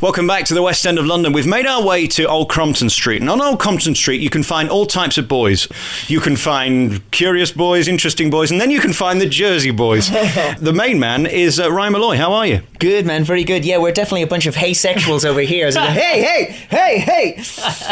Welcome back to the West End of London. We've made our way to Old Crompton Street. And on Old Crompton Street, you can find all types of boys. You can find curious boys, interesting boys, and then you can find the Jersey boys. The main man is Ryan Molloy. How are you? Good, man. Very good. Yeah, we're definitely a bunch of hey-sexuals over here. So hey!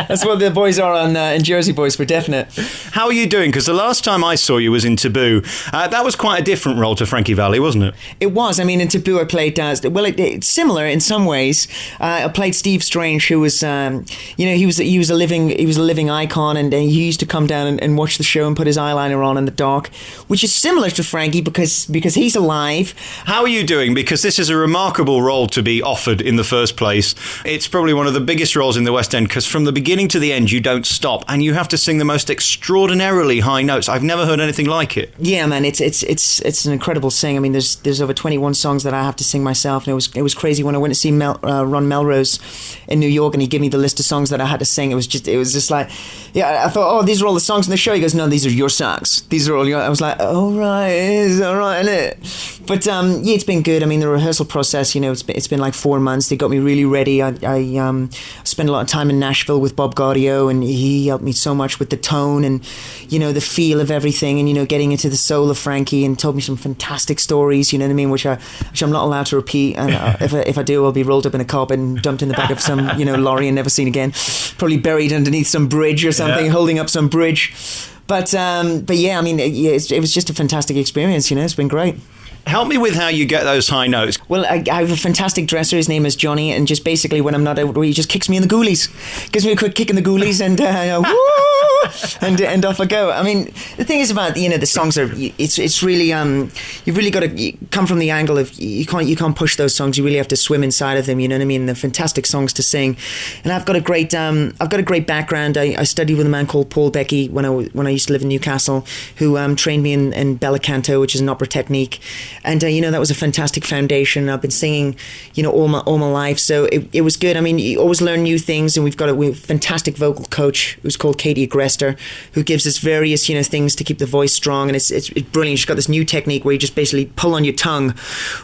That's what the boys are in Jersey Boys, for definite. How are you doing? Because the last time I saw you was in Taboo. That was quite a different role to Frankie Valli, wasn't it? It was. I mean, in Taboo I played, it's similar in some ways. I played Steve Strange, who was, he was a living icon, and he used to come down and watch the show and put his eyeliner on in the dark, which is similar to Frankie because he's alive. How are you doing? Because this is a remarkable role to be offered in the first place. It's probably one of the biggest roles in the West End because from the beginning to the end you don't stop, and you have to sing the most extraordinarily high notes. I've never heard anything like it. Yeah, man, it's an incredible sing. I mean, there's over 21 songs that I have to sing myself, and it was crazy when I went to see Ron Melrose in New York, and he gave me the list of songs that I had to sing. It was just like, yeah, I thought, oh, these are all the songs in the show. He goes, no, these are your songs. These are all your. I was like, oh right, it's all right, isn't it? But yeah, it's been good. I mean, the rehearsal process, it's been like 4 months. They got me really ready. I spent a lot of time in Nashville with Bob Gaudio, and he helped me so much with the tone and the feel of everything, and getting into the soul of Frankie, and told me some fantastic stories. You know what I mean? Which I'm not allowed to repeat. And if I do, I'll be rolled up in a carpet and dumped in the back of some lorry and never seen again. Probably buried underneath some bridge or something, holding up some bridge. But yeah, I mean, it was just a fantastic experience. It's been great. Help me with how you get those high notes. Well, I have a fantastic dresser. His name is Johnny, and just basically when I'm not out, he just kicks me in the ghoulies, gives me a quick kick in the ghoulies, and woo, and off I go. I mean, the thing is about the songs are it's really you've really got to come from the angle of you can't push those songs. You really have to swim inside of them. You know what I mean? They're fantastic songs to sing, and I've got a great background. I studied with a man called Paul Becky when I used to live in Newcastle, who trained me in bella canto, which is an opera technique. And that was a fantastic foundation. I've been singing, all my life, so it was good. I mean, you always learn new things, and we've got a fantastic vocal coach who's called Katie Agresta, who gives us various things to keep the voice strong, and it's brilliant. She's got this new technique where you just basically pull on your tongue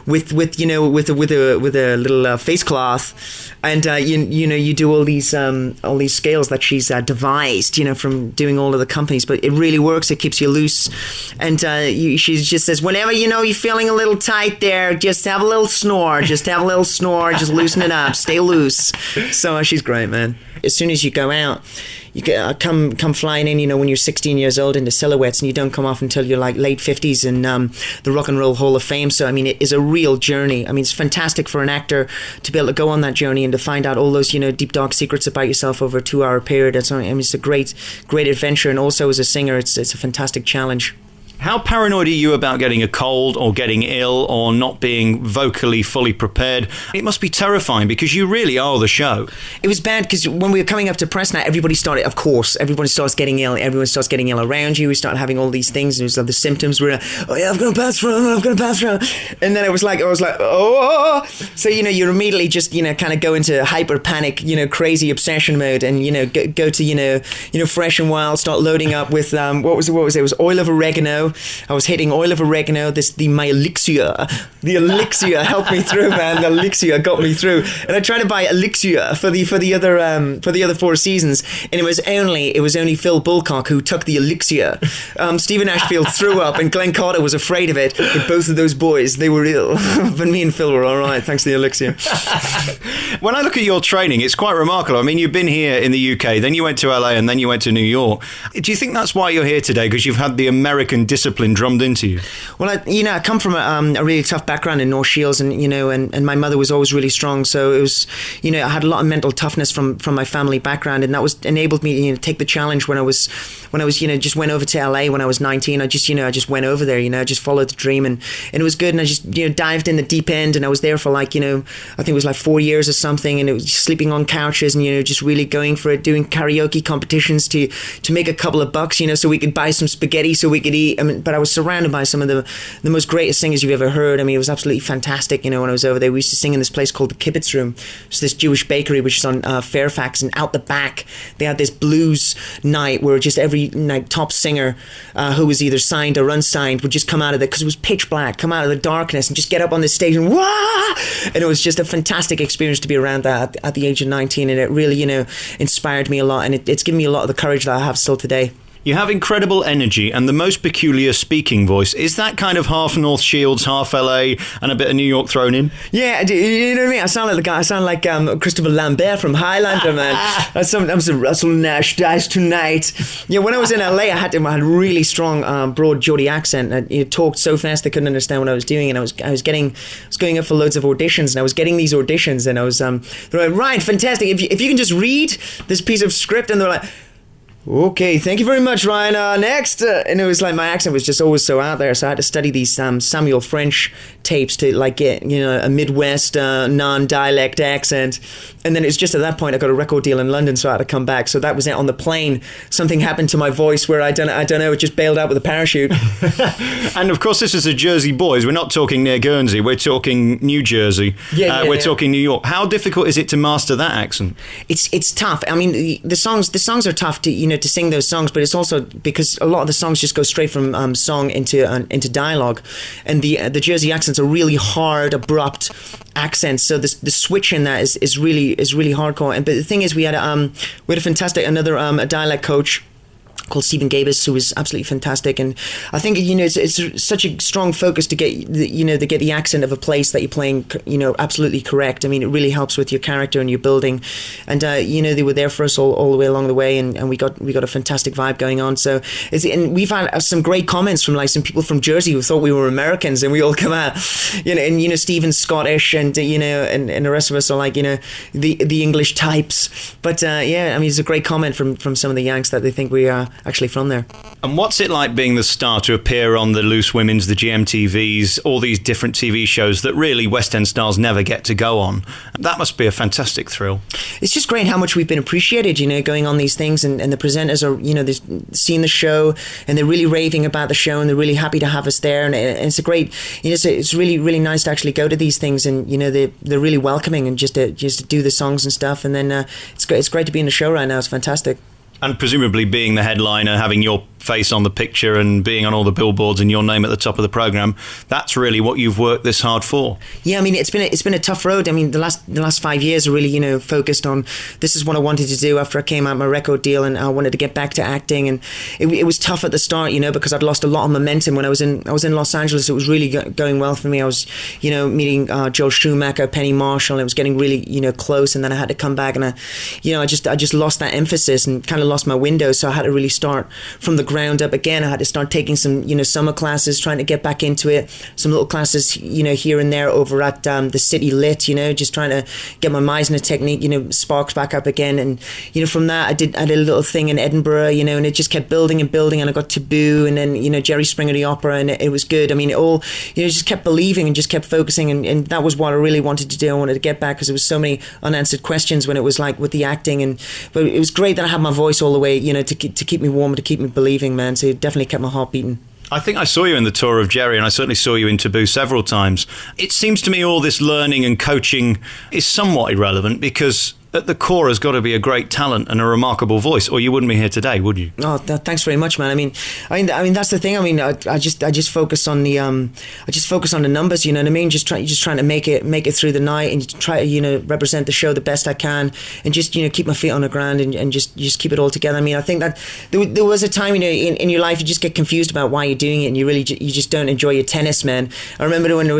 with a little face cloth, and you do all these scales that she's devised, from doing all of the companies, but it really works. It keeps you loose, and she just says, whenever you're feeling a little tight there, just have a little snore, just loosen it up, stay loose. So she's great, man. As soon as you go out, you get, come flying in, when you're 16 years old into Silhouettes, and you don't come off until you're like late 50s in the Rock and Roll Hall of Fame. So I mean, it is a real journey. I mean, it's fantastic for an actor to be able to go on that journey and to find out all those deep dark secrets about yourself over a 2-hour period. It's a great adventure, and also as a singer, it's a fantastic challenge. How paranoid are you about getting a cold or getting ill or not being vocally fully prepared? It must be terrifying because you really are the show. It was bad because when we were coming up to press night, everybody starts getting ill. Everyone starts getting ill around you. We started having all these things. It was like the symptoms were, oh yeah, I'm going to pass from. And then I was like, oh. So, you're immediately just, kind of go into hyper panic, crazy obsession mode, and, go to, Fresh and Wild, start loading up with, what was it? It was oil of oregano. I was hitting oil of oregano. My elixir. The elixir helped me through, man. The elixir got me through. And I tried to buy elixir for the other 4 seasons, and it was only Phil Bulcock who took the elixir. Stephen Ashfield threw up, and Glenn Carter was afraid of it. But both of those boys, they were ill. But me and Phil were all right, thanks to the elixir. When I look at your training, it's quite remarkable. I mean, you've been here in the UK, then you went to LA, and then you went to New York. Do you think that's why you're here today? Because you've had the American discipline drummed into you? Well, I come from a really tough background in North Shields, and my mother was always really strong. So it was, I had a lot of mental toughness from my family background, and that was enabled me to take the challenge when I was just went over to LA when I was 19. I just went over there, I just followed the dream, and it was good. And I just dived in the deep end, and I was there for I think it was like 4 years or something, and it was sleeping on couches and just really going for it, doing karaoke competitions to make a couple of bucks, so we could buy some spaghetti so we could eat but I was surrounded by some of the most greatest singers you've ever heard. I mean, it was absolutely fantastic. You know, when I was over there, we used to sing in this place called the Kibitz Room. It's this Jewish bakery which is on Fairfax, and out the back they had this blues night where just every night top singer who was either signed or unsigned would just come out of it, because it was pitch black, come out of the darkness and just get up on the stage and wah! And it was just a fantastic experience to be around that at the age of 19, and it really, you know, inspired me a lot, and it's given me a lot of the courage that I have still today. You have incredible energy and the most peculiar speaking voice. Is that kind of half North Shields, half LA, and a bit of New York thrown in? Yeah, you know what I mean? I sound like the guy. I sound like Christopher Lambert from Highlander, man. I'm some Russell Nash dies tonight. Yeah, when I was in LA, I had a really strong, broad Geordie accent. I talked so fast they couldn't understand what I was doing, and I was going up for loads of auditions, and I was getting these auditions, and I was they're like, Ryan, fantastic. If you can just read this piece of script, and they're like, okay, thank you very much, Ryan. Next. And it was like my accent was just always so out there, so I had to study these Samuel French tapes to like get, you know, a Midwest non-dialect accent. And then it's just at that point I got a record deal in London, so I had to come back. So that was it. On the plane, something happened to my voice where I don't know, it just bailed out with a parachute. And of course, this is the Jersey Boys. We're not talking near Guernsey. We're talking New Jersey. We're talking New York. How difficult is it to master that accent? It's tough. I mean, the songs are tough to, you know, to sing those songs, but it's also because a lot of the songs just go straight from song into dialogue, and the Jersey accents are really hard, abrupt accents. So the switch in that is really hardcore. But the thing is, we had a fantastic a dialect coach called Stephen Gabus, who was absolutely fantastic. And I think, you know, it's such a strong focus to get the accent of a place that you're playing, you know, absolutely correct. I mean, it really helps with your character and your building. And you know, they were there for us all the way along the way, and we got a fantastic vibe going on. So and we've had some great comments from like some people from Jersey who thought we were Americans, and we all come out, you know, and you know, Stephen's Scottish, and you know, and the rest of us are like, you know, the English types. But yeah, I mean, it's a great comment from some of the Yanks that they think we are actually from there. And what's it like being the star to appear on the Loose Women's, the GMTVs, all these different TV shows that really West End stars never get to go on? That must be a fantastic thrill. It's just great how much we've been appreciated, you know, going on these things, and the presenters are, you know, they've seen the show and they're really raving about the show, and they're really happy to have us there, and it's a great, you know, it's really nice to actually go to these things, and you know, they're really welcoming, and just to do the songs and stuff, and then it's great to be in the show right now. It's fantastic. And presumably being the headliner, having your face on the picture and being on all the billboards and your name at the top of the programme, that's really what you've worked this hard for. Yeah, I mean, it's been a tough road. I mean, the last 5 years are really, you know, focused on, this is what I wanted to do after I came out my record deal, and I wanted to get back to acting, and it was tough at the start, you know, because I'd lost a lot of momentum. When I was in Los Angeles, it was really going well for me. I was, you know, meeting Joel Schumacher, Penny Marshall, and it was getting really, you know, close, and then I had to come back, and I just lost that emphasis and kind of lost my window, so I had to really start from the ground up again. I had to start taking some, you know, summer classes, trying to get back into it, some little classes, you know, here and there over at the City Lit, you know, just trying to get my Meisner technique, you know, sparks back up again. And you know, from that I did a little thing in Edinburgh, you know, and it just kept building and building, and I got Taboo, and then, you know, Jerry Springer the Opera, and it was good. I mean, it all, you know, just kept believing and just kept focusing, and that was what I really wanted to do. I wanted to get back, because there was so many unanswered questions when it was like with the acting, but it was great that I had my voice all the way, you know, to keep me warm, to keep me believing, man. So it definitely kept my heart beating. I think I saw you in the tour of Jerry, and I certainly saw you in Taboo several times. It seems to me all this learning and coaching is somewhat irrelevant, because at the core has got to be a great talent and a remarkable voice, or you wouldn't be here today, would you? Oh, thanks very much, man. I mean, that's the thing. I mean, I just focus on the numbers. You know what I mean? Just trying to make it through the night, and try to, you know, represent the show the best I can, and just, you know, keep my feet on the ground, and just keep it all together. I mean, I think that there was a time, you know, in your life you just get confused about why you're doing it, and you just don't enjoy your tennis, man. I remember when I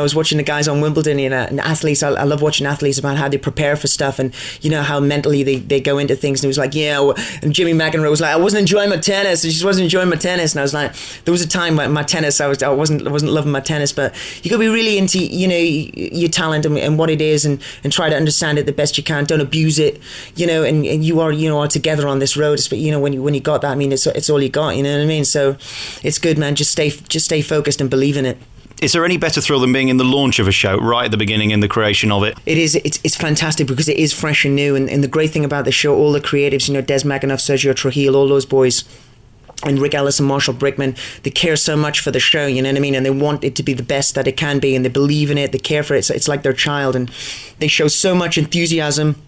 was watching the guys on Wimbledon, and athletes. I love watching athletes about how they prepare for stuff, and you know how mentally they go into things. And it was like, yeah, and Jimmy McEnroe was like, I wasn't enjoying my tennis. I just wasn't enjoying my tennis. And I was like, there was a time when my tennis, I wasn't loving my tennis. But you got to be really into, you know, your talent and what it is, and try to understand it the best you can. Don't abuse it, you know. And you are together on this road. But you know, when you got that, I mean, it's all you got. You know what I mean? So it's good, man. Just stay focused and believe in it. Is there any better thrill than being in the launch of a show right at the beginning, in the creation of it? It is. It's fantastic, because it is fresh and new. And the great thing about the show, all the creatives, you know, Des McAnuff, Sergio Trujillo, all those boys, and Rick Ellis and Marshall Brickman, they care so much for the show, you know what I mean? And they want it to be the best that it can be, and they believe in it, they care for it. It's like their child, and they show so much enthusiasm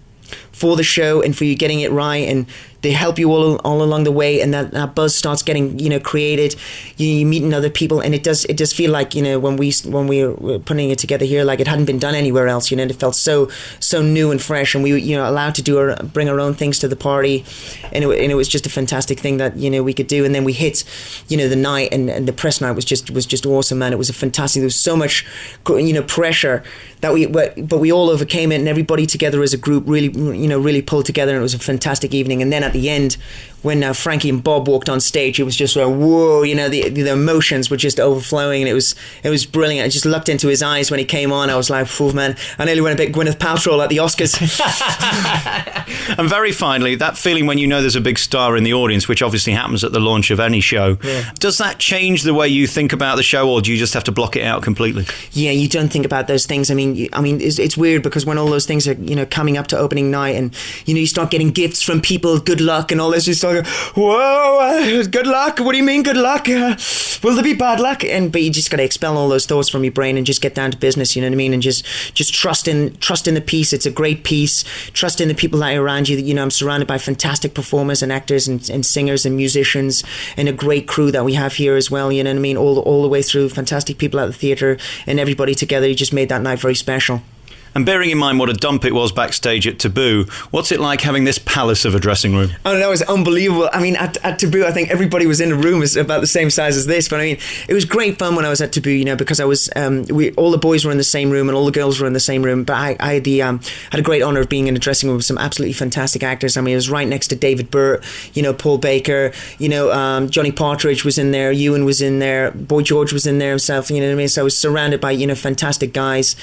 for the show and for you getting it right, and they help you all along the way, and that buzz starts getting, you know, created. You meeting other people, and it does feel like, you know, when we were putting it together here, like it hadn't been done anywhere else, you know. It felt so new and fresh, and we, you know, allowed to bring our own things to the party, and it was just a fantastic thing that, you know, we could do. And then we hit, you know, the night, and the press night was just awesome, man. It was a fantastic. There was so much, you know, pressure that but we all overcame it, and everybody together as a group really pulled together, and it was a fantastic evening. And then at the end, when Frankie and Bob walked on stage, it was just like, whoa, you know, the emotions were just overflowing, and it was brilliant. I just looked into his eyes when he came on. I was like, oh man, I nearly went a bit Gwyneth Paltrow at the Oscars. And very finally, that feeling when you know there's a big star in the audience, which obviously happens at the launch of any show, does that change the way you think about the show, or do you just have to block it out completely? Yeah, you don't think about those things. I mean, it's weird, because when all those things are, you know, coming up to opening night, and, you know, you start getting gifts from people, good luck and all this, you start going, whoa, good luck, what do you mean good luck, will there be bad luck? But you just got to expel all those thoughts from your brain and just get down to business, you know what I mean? And just trust in the piece. It's a great piece. Trust in the people that are around you. You know, I'm surrounded by fantastic performers and actors and singers and musicians, and a great crew that we have here as well, you know what I mean? All the way through, fantastic people at the theatre, and everybody together. You just made that night very special. And bearing in mind what a dump it was backstage at Taboo, what's it like having this palace of a dressing room? Oh no, it was unbelievable. I mean, at Taboo, I think everybody was in the room is about the same size as this. But I mean, it was great fun when I was at Taboo, you know, because I was, all the boys were in the same room and all the girls were in the same room. But I had a great honour of being in a dressing room with some absolutely fantastic actors. I mean, it was right next to David Burt, you know, Paul Baker, you know, Johnny Partridge was in there, Ewan was in there, Boy George was in there himself, you know what I mean? So I was surrounded by, you know, fantastic guys.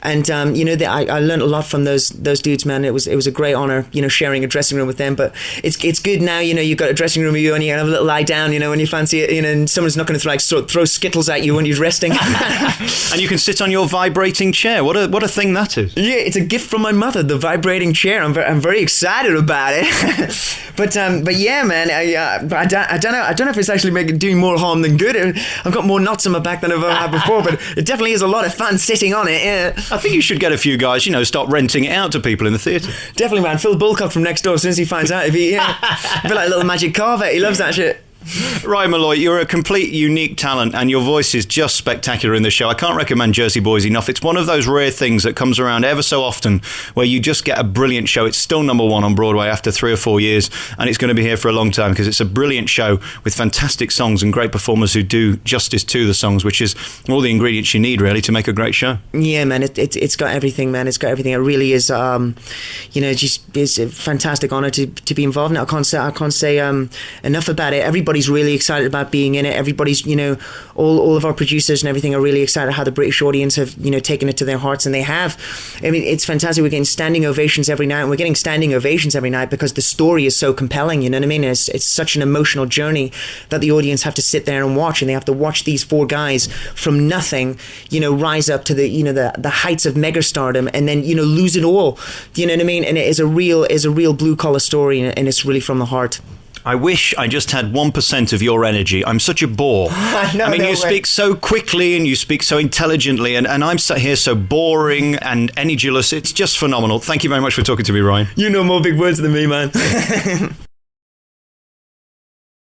And, you know, I learned a lot from those dudes, man. It was a great honour, you know, sharing a dressing room with them. But it's good now, you know, you've got a dressing room with you, and you can have a little lie down, you know, when you fancy it, you know, and someone's not going to throw Skittles at you when you're resting. And you can sit on your vibrating chair. What a thing that is. Yeah, it's a gift from my mother, the vibrating chair. I'm very excited about it. But yeah, man, I don't know if it's actually doing more harm than good. I've got more knots in my back than I've ever had before, but it definitely is a lot of fun sitting on it. Yeah. I think you should get a few guys, you know, start renting it out to people in the theatre. Definitely, man. Phil Bulcock from next door, as soon as he finds out, it'd be like a little magic carpet. He loves that shit. Ryan Molloy, you're a complete unique talent, and your voice is just spectacular in the show. I can't recommend Jersey Boys enough. It's one of those rare things that comes around ever so often where you just get a brilliant show. It's still number one on Broadway after 3 or 4 years, and it's going to be here for a long time because it's a brilliant show with fantastic songs and great performers who do justice to the songs, which is all the ingredients you need, really, to make a great show. Yeah, man, it's got everything, man. It's got everything. It really is, you know, just it's a fantastic honour to be involved in it. I can't say enough about it. Everybody's really excited about being in it. Everybody's, you know, all of our producers and everything are really excited how the British audience have, you know, taken it to their hearts, and they have. I mean, it's fantastic. We're getting standing ovations every night, and we're getting standing ovations every night because the story is so compelling, you know what I mean? It's such an emotional journey that the audience have to sit there and watch, and they have to watch these 4 guys from nothing, you know, rise up to the, you know, the heights of megastardom, and then, you know, lose it all, you know what I mean? And it is a real blue collar story, and it's really from the heart. I wish I just had 1% of your energy. I'm such a bore. You speak so quickly and you speak so intelligently, and I'm sat here so boring and energyless. It's just phenomenal. Thank you very much for talking to me, Ryan. You know more big words than me, man.